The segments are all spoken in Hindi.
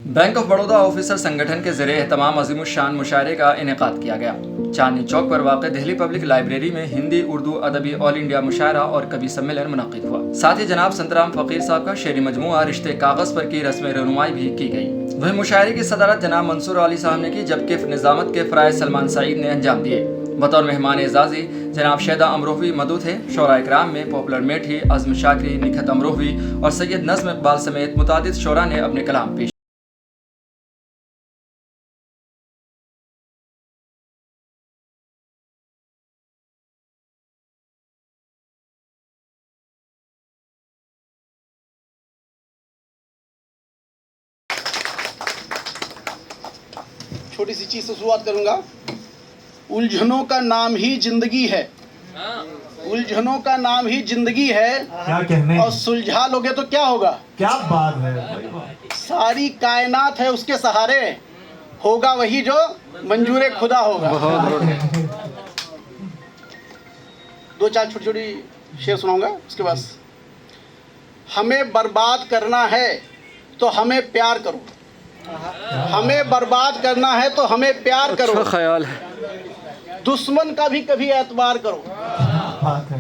बैंक ऑफ बड़ौदा ऑफिसर संगठन के ज़रिए तमाम अज़ीमुश्शान मुशायरे का इनेकाद किया गया। चांदनी चौक पर वाक़ दिल्ली पब्लिक लाइब्रेरी में हिंदी उर्दू अदबी ऑल इंडिया मुशायरा और कवि सम्मेलन मुनक़्क़िद हुआ। साथ ही जनाब संतराम फ़कीर साहब का शेरी मजमूआ रिश्ते कागज़ पर की रस्म रहनुमाई भी की गई। वहीं मुशायरे की सदारत जनाब मंसूर अली साहब ने की, जबकि निज़ामत के फ़राइज़ सलमान सईद ने अंजाम दिए। बतौर मेहमान एजाज़ी जनाब शैदा अमरोहवी मदू थे। शोरा इकराम में पॉपुलर मेठी, अज़म शाकरी, निखत अमरोहवी और सैयद नज़्म इकबाल समेत मुतादिद शोरा ने अपने कलाम पेश। छोटी सी चीज से शुरुआत करूंगा। उलझनों का नाम ही जिंदगी है, उलझनों का नाम ही जिंदगी है, क्या कहने और सुलझा लोगे तो क्या होगा। क्या बात है। सारी कायनात है उसके सहारे, होगा वही जो मंजूर खुदा होगा। दो चार छोटी छोटी शेर सुनाऊंगा उसके बाद। हमें बर्बाद करना है तो हमें प्यार करो, हमें बर्बाद करना है तो हमें प्यार करो। अच्छा ख्याल है। दुश्मन का भी कभी एतबार करो। बात है।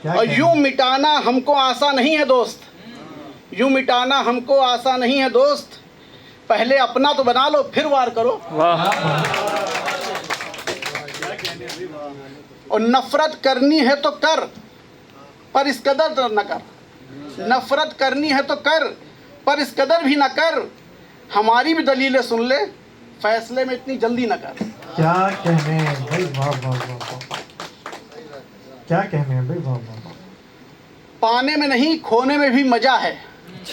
क्या और कहने? यूं मिटाना हमको आसा नहीं है दोस्त, यूं मिटाना हमको आसा नहीं है दोस्त। पहले अपना तो बना लो फिर वार करो। और नफरत करनी है तो कर, पर इस कदर न कर। नफरत करनी है तो कर, पर इस कदर भी न कर। हमारी भी दलीलें सुन ले, फैसले में इतनी जल्दी न कर। क्या कहने हैं भाई, वाह वाह वाह वाह। क्या कहने हैं भाई, वाह वाह वाह। पाने में नहीं खोने में भी मजा है,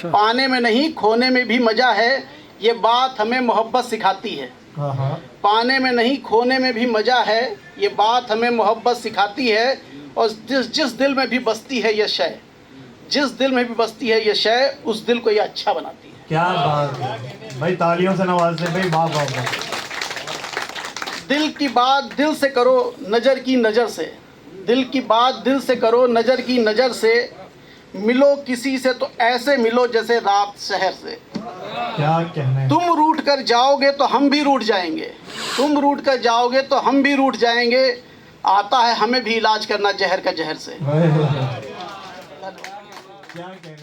पाने में नहीं खोने में भी मजा है। ये बात हमें मोहब्बत सिखाती है। हाँ। पाने में नहीं खोने में भी मजा है, ये बात हमें मोहब्बत सिखाती है। और जिस दिल में भी बसती है ये शय, जिस दिल में भी बसती है ये शय, उस दिल को ये अच्छा बनाती है। क्या बात है भाई, तालियों से नवाज दे भाई, वाह वाह वाह। दिल की बात दिल से करो नज़र की नज़र से, दिल की बात दिल से करो नज़र की नज़र से। मिलो किसी से तो ऐसे मिलो जैसे रात शहर से। क्या कहने। तुम रूठ कर जाओगे तो हम भी रूठ जाएंगे, तुम रूठ कर जाओगे तो हम भी रूठ जाएंगे। आता है हमें भी इलाज करना जहर का जहर से। क्या कहने।